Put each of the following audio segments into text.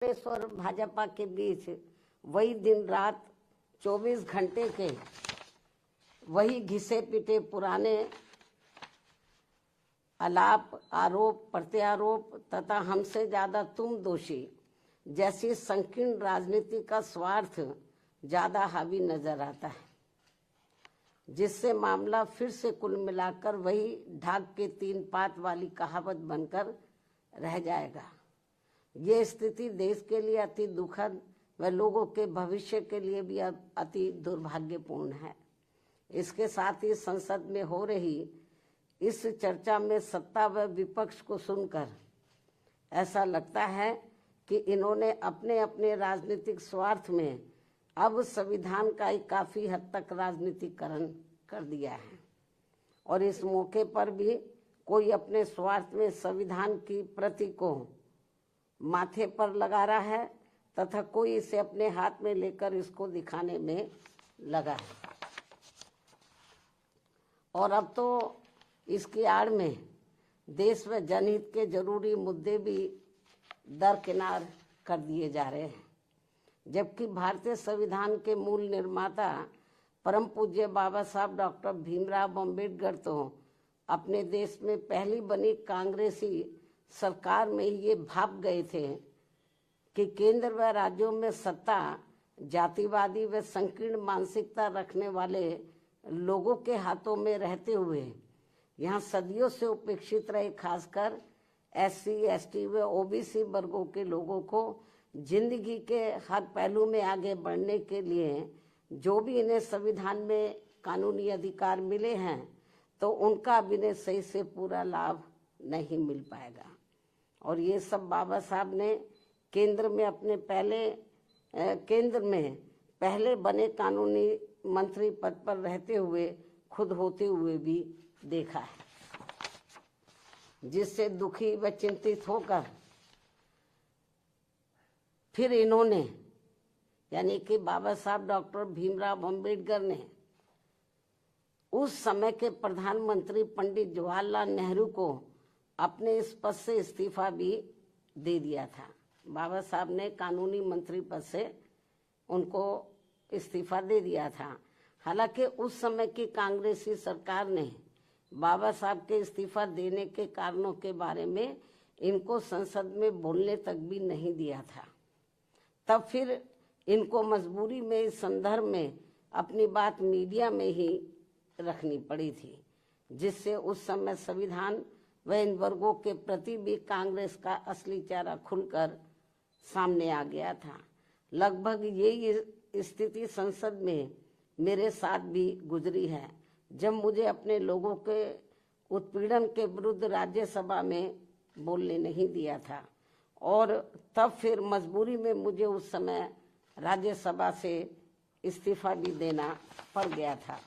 कांग्रेस और भाजपा के बीच वही दिन रात 24 घंटे के वही घिसे पिटे पुराने आलाप, आरोप प्रत्यारोप तथा हमसे ज्यादा तुम दोषी जैसी संकीर्ण राजनीति का स्वार्थ ज्यादा हावी नजर आता है, जिससे मामला फिर से कुल मिलाकर वही ढाक के 3 पात वाली कहावत बनकर रह जाएगा। ये स्थिति देश के लिए अति दुखद व लोगों के भविष्य के लिए भी अति दुर्भाग्यपूर्ण है। इसके साथ ही संसद में हो रही इस चर्चा में सत्ता व विपक्ष को सुनकर ऐसा लगता है कि इन्होंने अपने अपने राजनीतिक स्वार्थ में अब संविधान का ही काफी हद तक राजनीतिकरण कर दिया है और इस मौके पर भी कोई अपने स्वार्थ में संविधान की प्रति को माथे पर लगा रहा है तथा कोई इसे अपने हाथ में लेकर इसको दिखाने में लगा है। और अब तो इसकी आड़ में देश व जनहित के जरूरी मुद्दे भी दरकिनार कर दिए जा रहे हैं, जबकि भारतीय संविधान के मूल निर्माता परम पूज्य बाबा साहब डॉक्टर भीमराव अम्बेडकर तो अपने देश में पहली बनी कांग्रेसी सरकार में ये भाप गए थे कि केंद्र व राज्यों में सत्ता जातिवादी व संकीर्ण मानसिकता रखने वाले लोगों के हाथों में रहते हुए यहाँ सदियों से उपेक्षित रहे खासकर SC, ST व OBC वर्गों के लोगों को जिंदगी के हर पहलू में आगे बढ़ने के लिए जो भी इन्हें संविधान में कानूनी अधिकार मिले हैं तो उनका अब इन्हें सही से पूरा लाभ नहीं मिल पाएगा। और ये सब बाबा साहब ने केंद्र में पहले बने कानूनी मंत्री पद पर रहते हुए खुद होते हुए भी देखा है, जिससे दुखी व चिंतित होकर फिर इन्होंने यानी कि बाबा साहब डॉक्टर भीमराव अम्बेडकर ने उस समय के प्रधानमंत्री पंडित जवाहरलाल नेहरू को अपने इस पद से इस्तीफा भी दे दिया था। बाबा साहब ने कानूनी मंत्री पद से उनको इस्तीफा दे दिया था। हालांकि उस समय की कांग्रेसी सरकार ने बाबा साहब के इस्तीफा देने के कारणों के बारे में इनको संसद में बोलने तक भी नहीं दिया था। तब फिर इनको मजबूरी में इस संदर्भ में अपनी बात मीडिया में ही रखनी पड़ी थी, जिससे उस समय संविधान व इन वर्गों के प्रति भी कांग्रेस का असली चेहरा खुलकर सामने आ गया था। लगभग यही स्थिति संसद में मेरे साथ भी गुजरी है, जब मुझे अपने लोगों के उत्पीड़न के विरुद्ध राज्यसभा में बोलने नहीं दिया था और तब फिर मजबूरी में मुझे उस समय राज्यसभा से इस्तीफा भी देना पड़ गया था।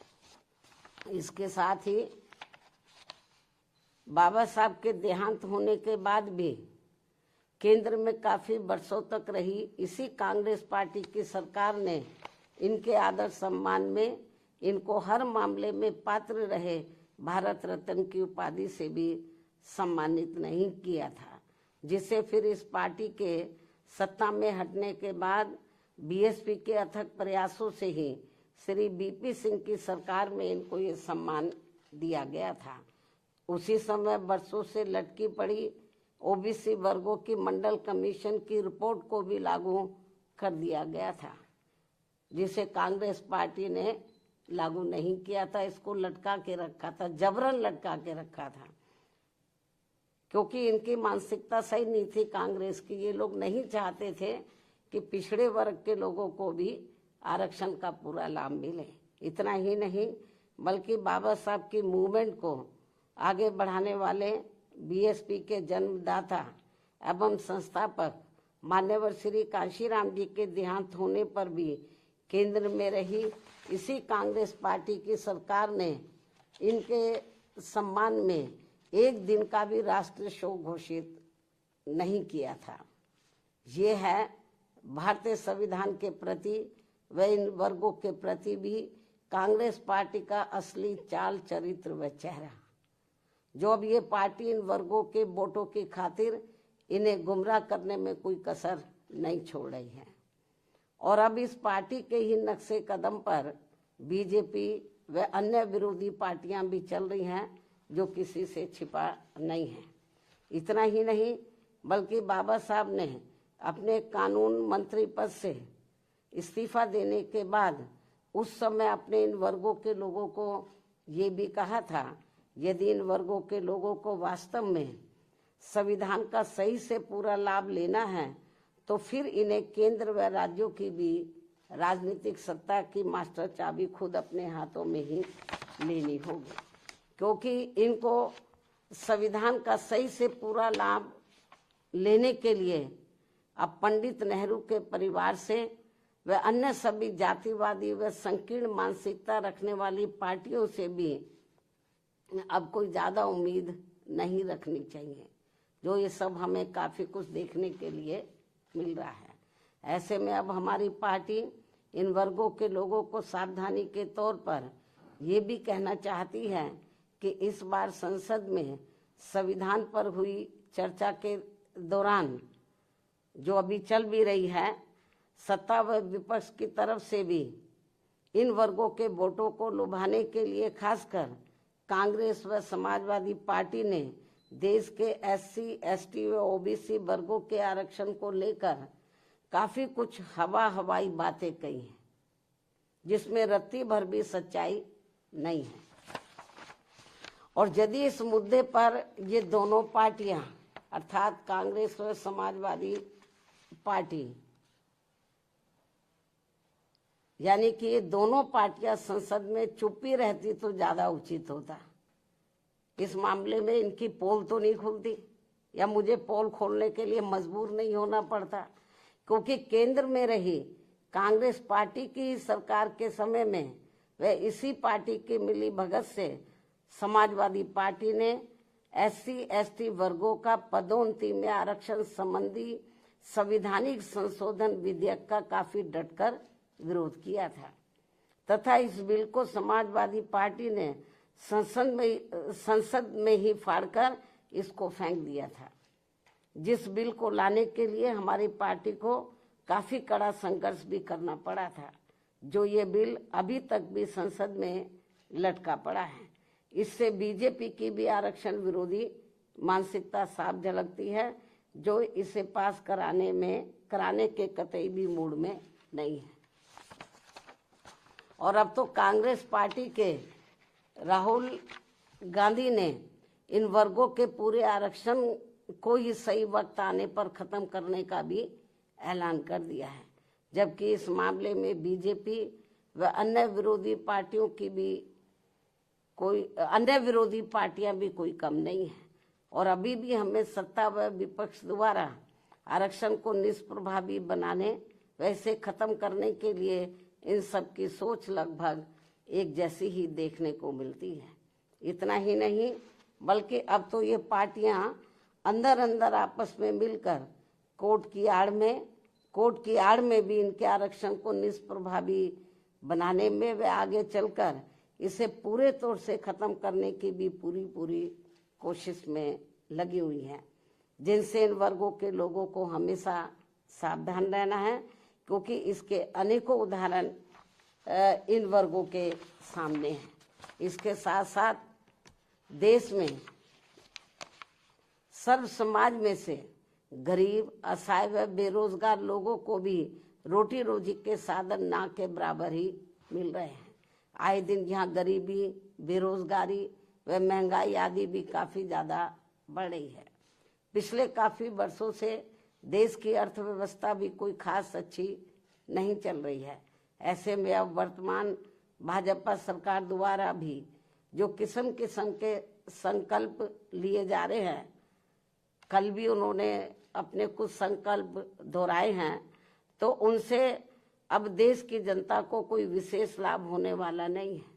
इसके साथ ही बाबा साहब के देहांत होने के बाद भी केंद्र में काफी वर्षों तक रही इसी कांग्रेस पार्टी की सरकार ने इनके आदर सम्मान में इनको हर मामले में पात्र रहे भारत रत्न की उपाधि से भी सम्मानित नहीं किया था, जिससे फिर इस पार्टी के सत्ता में हटने के बाद BSP के अथक प्रयासों से ही श्री BP सिंह की सरकार में इनको ये सम्मान दिया गया था। उसी समय वर्षों से लटकी पड़ी OBC वर्गों की मंडल कमीशन की रिपोर्ट को भी लागू कर दिया गया था, जिसे कांग्रेस पार्टी ने लागू नहीं किया था। इसको लटका के रखा था, जबरन लटका के रखा था, क्योंकि इनकी मानसिकता सही नहीं थी कांग्रेस की। ये लोग नहीं चाहते थे कि पिछड़े वर्ग के लोगों को भी आरक्षण का पूरा लाभ मिले। इतना ही नहीं बल्कि बाबा साहब की मूवमेंट को आगे बढ़ाने वाले BSP के जन्मदाता एवं संस्थापक मान्यवर श्री कांशीराम जी के देहांत होने पर भी केंद्र में रही इसी कांग्रेस पार्टी की सरकार ने इनके सम्मान में एक दिन का भी राष्ट्रीय शोक घोषित नहीं किया था। ये है भारतीय संविधान के प्रति व इन वर्गों के प्रति भी कांग्रेस पार्टी का असली चाल चरित्र व चेहरा, जो अब ये पार्टी इन वर्गों के वोटों की खातिर इन्हें गुमराह करने में कोई कसर नहीं छोड़ रही है। और अब इस पार्टी के ही नक्शे कदम पर बीजेपी व अन्य विरोधी पार्टियां भी चल रही हैं, जो किसी से छिपा नहीं है। इतना ही नहीं, बल्कि बाबा साहब ने अपने कानून मंत्री पद से इस्तीफा देने के बाद उस समय अपने इन वर्गों के लोगों को ये भी कहा था, यदि इन वर्गों के लोगों को वास्तव में संविधान का सही से पूरा लाभ लेना है तो फिर इन्हें केंद्र व राज्यों की भी राजनीतिक सत्ता की मास्टर चाबी खुद अपने हाथों में ही लेनी होगी, क्योंकि इनको संविधान का सही से पूरा लाभ लेने के लिए अब पंडित नेहरू के परिवार से व अन्य सभी जातिवादी व संकीर्ण मानसिकता रखने वाली पार्टियों से भी अब कोई ज्यादा उम्मीद नहीं रखनी चाहिए, जो ये सब हमें काफी कुछ देखने के लिए मिल रहा है। ऐसे में अब हमारी पार्टी इन वर्गों के लोगों को सावधानी के तौर पर ये भी कहना चाहती है कि इस बार संसद में संविधान पर हुई चर्चा के दौरान जो अभी चल भी रही है, सत्ता व विपक्ष की तरफ से भी इन वर्गों के वोटों को लुभाने के लिए खासकर कांग्रेस व समाजवादी पार्टी ने देश के एससी, एसटी व ओबीसी वर्गों के आरक्षण को लेकर काफी कुछ हवाई बातें कही हैं, जिसमें रत्ती भर भी सच्चाई नहीं है। और यदि इस मुद्दे पर ये दोनों पार्टियां अर्थात कांग्रेस व समाजवादी पार्टी यानी कि ये दोनों पार्टियां संसद में चुप्पी रहती तो ज्यादा उचित होता। इस मामले में इनकी पोल तो नहीं खुलती, या मुझे पोल खोलने के लिए मजबूर नहीं होना पड़ता, क्योंकि केंद्र में रही कांग्रेस पार्टी की सरकार के समय में व इसी पार्टी की मिली भगत से समाजवादी पार्टी ने एससी, एसटी वर्गों का पदोन्नति में आरक्षण संबंधी संवैधानिक संशोधन विधेयक का काफी डटकर विरोध किया था तथा इस बिल को समाजवादी पार्टी ने संसद में ही फाड़कर इसको फेंक दिया था, जिस बिल को लाने के लिए हमारी पार्टी को काफी कड़ा संघर्ष भी करना पड़ा था, जो ये बिल अभी तक भी संसद में लटका पड़ा है। इससे बीजेपी की भी आरक्षण विरोधी मानसिकता साफ झलकती है, जो इसे पास कराने के कतई भी मूड में नहीं है। और अब तो कांग्रेस पार्टी के राहुल गांधी ने इन वर्गों के पूरे आरक्षण को ही सही वक्त आने पर खत्म करने का भी ऐलान कर दिया है, जबकि इस मामले में बीजेपी व अन्य विरोधी पार्टियां भी कोई कम नहीं है। और अभी भी हमें सत्ता व विपक्ष द्वारा आरक्षण को निष्प्रभावी बनाने व इसे खत्म करने के लिए इन सब की सोच लगभग एक जैसी ही देखने को मिलती है। इतना ही नहीं, बल्कि अब तो ये पार्टियां अंदर आपस में मिलकर कोर्ट की आड़ में भी इनके आरक्षण को निष्प्रभावी बनाने में व आगे चलकर इसे पूरे तौर से खत्म करने की भी पूरी कोशिश में लगी हुई है, जिनसे इन वर्गों के लोगों को हमेशा सावधान रहना है, क्योंकि इसके अनेकों उदाहरण इन वर्गों के सामने हैं। इसके साथ साथ देश में सर्व समाज में से गरीब, असहाय व बेरोजगार लोगों को भी रोटी रोजी के साधन ना के बराबर ही मिल रहे हैं। आए दिन यहाँ गरीबी, बेरोजगारी व महंगाई आदि भी काफी ज्यादा बढ़ रही है। पिछले काफी वर्षों से देश की अर्थव्यवस्था भी कोई खास अच्छी नहीं चल रही है। ऐसे में अब वर्तमान भाजपा सरकार द्वारा भी जो किस्म किस्म के संकल्प लिए जा रहे हैं, कल भी उन्होंने अपने कुछ संकल्प दोहराए हैं, तो उनसे अब देश की जनता को कोई विशेष लाभ होने वाला नहीं है।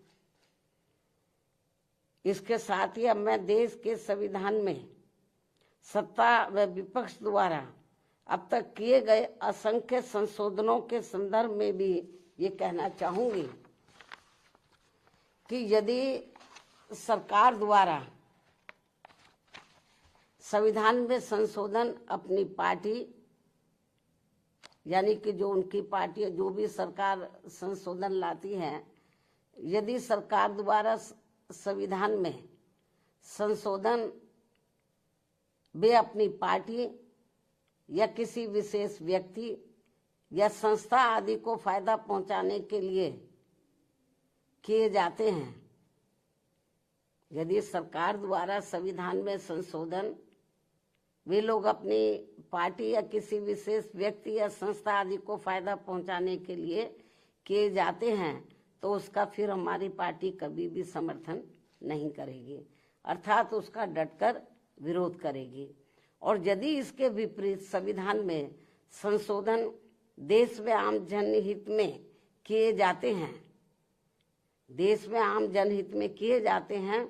इसके साथ ही अब मैं देश के संविधान में सत्ता व विपक्ष द्वारा अब तक किए गए असंख्य संशोधनों के संदर्भ में भी ये कहना चाहूंगी कि यदि सरकार द्वारा संविधान में संशोधन अपनी पार्टी यानी कि जो उनकी पार्टी जो भी सरकार संशोधन लाती है, यदि सरकार द्वारा संविधान में संशोधन वे अपनी पार्टी या किसी विशेष व्यक्ति या संस्था आदि को फायदा पहुंचाने के लिए किए जाते हैं, यदि सरकार द्वारा संविधान में संशोधन वे लोग अपनी पार्टी या किसी विशेष व्यक्ति या संस्था आदि को फायदा पहुंचाने के लिए किए जाते हैं, तो उसका फिर हमारी पार्टी कभी भी समर्थन नहीं करेगी, अर्थात उसका डटकर विरोध करेगी। और यदि इसके विपरीत संविधान में संशोधन देश में आम जनहित में किए जाते हैं, देश में आम जनहित में किए जाते हैं,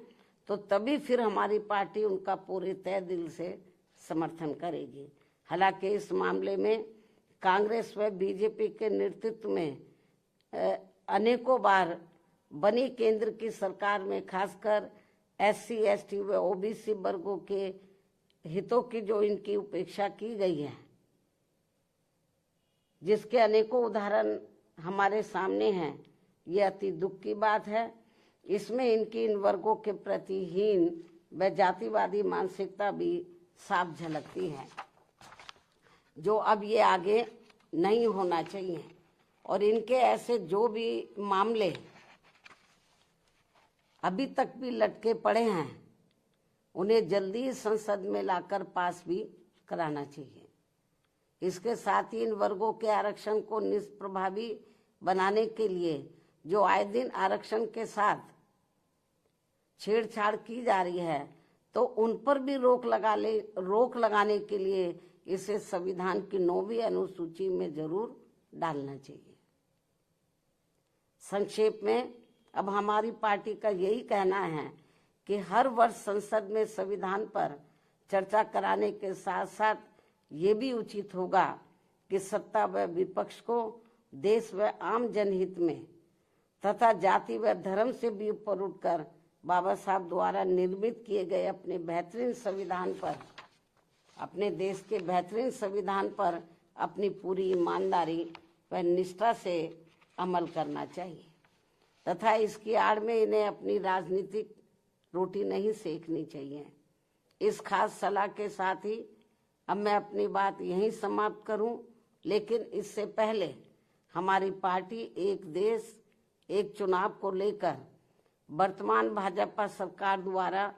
तो तभी फिर हमारी पार्टी उनका पूरे तय दिल से समर्थन करेगी। हालांकि इस मामले में कांग्रेस व बीजेपी के नेतृत्व में अनेकों बार बनी केंद्र की सरकार में खासकर SC, ST व OBC वर्गों के हितों की जो इनकी उपेक्षा की गई है, जिसके अनेकों उदाहरण हमारे सामने हैं, ये अति दुख की बात है। इसमें इनकी इन वर्गों के प्रति हीन व जातिवादी मानसिकता भी साफ झलकती है, जो अब ये आगे नहीं होना चाहिए। और इनके ऐसे जो भी मामले अभी तक भी लटके पड़े हैं, उन्हें जल्दी संसद में लाकर पास भी कराना चाहिए। इसके साथ ही इन वर्गों के आरक्षण को निष्प्रभावी बनाने के लिए जो आए दिन आरक्षण के साथ छेड़छाड़ की जा रही है, तो उन पर भी रोक लगाने के लिए इसे संविधान की 9वीं अनुसूची में जरूर डालना चाहिए। संक्षेप में अब हमारी पार्टी का यही कहना है कि हर वर्ष संसद में संविधान पर चर्चा कराने के साथ साथ ये भी उचित होगा कि सत्ता व विपक्ष को देश व आम जनहित में तथा जाति व धर्म से भी ऊपर उठकर बाबा साहब द्वारा निर्मित किए गए अपने बेहतरीन संविधान पर, अपने देश के बेहतरीन संविधान पर अपनी पूरी ईमानदारी व निष्ठा से अमल करना चाहिए तथा इसकी आड़ में इन्हें अपनी राजनीतिक रोटी नहीं सेकनी चाहिए। इस खास सलाह के साथ ही अब मैं अपनी बात यहीं समाप्त करूं, लेकिन इससे पहले हमारी पार्टी एक देश एक चुनाव को लेकर वर्तमान भाजपा सरकार द्वारा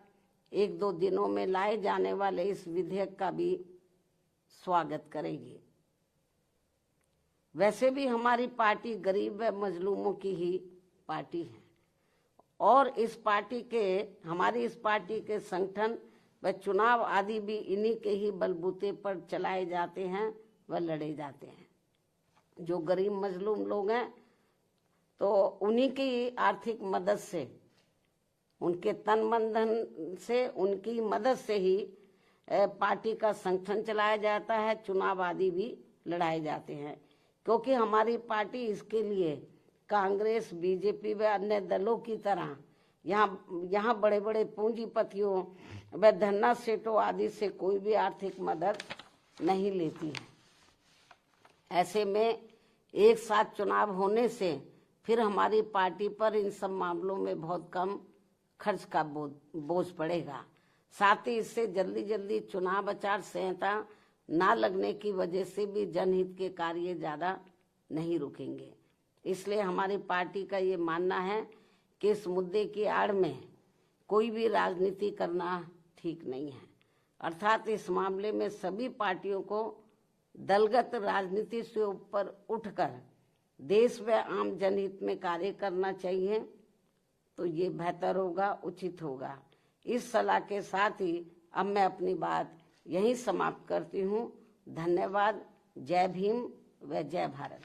1-2 दिनों में लाए जाने वाले इस विधेयक का भी स्वागत करेगी। वैसे भी हमारी पार्टी गरीब व मजलूमों की ही पार्टी है और हमारी इस पार्टी के संगठन व चुनाव आदि भी इन्हीं के ही बलबूते पर चलाए जाते हैं व लड़े जाते हैं। जो गरीब मजलूम लोग हैं तो उन्हीं की आर्थिक मदद से, उनके तन मन धन से, उनकी मदद से ही पार्टी का संगठन चलाया जाता है, चुनाव आदि भी लड़ाए जाते हैं। क्योंकि हमारी पार्टी इसके लिए कांग्रेस, बीजेपी व अन्य दलों की तरह यहाँ बड़े बड़े पूंजीपतियों व धन्ना सेठों आदि से कोई भी आर्थिक मदद नहीं लेती है। ऐसे में एक साथ चुनाव होने से फिर हमारी पार्टी पर इन सब मामलों में बहुत कम खर्च का बोझ पड़ेगा। साथ ही इससे जल्दी चुनाव आचार संहिता ना लगने की वजह से भी जनहित के कार्य ज्यादा नहीं रुकेंगे। इसलिए हमारी पार्टी का ये मानना है कि इस मुद्दे की आड़ में कोई भी राजनीति करना ठीक नहीं है, अर्थात इस मामले में सभी पार्टियों को दलगत राजनीति से ऊपर उठकर देश व आम जनहित में कार्य करना चाहिए, तो ये बेहतर होगा, उचित होगा। इस सलाह के साथ ही अब मैं अपनी बात यहीं समाप्त करती हूँ। धन्यवाद। जय भीम व जय भारत।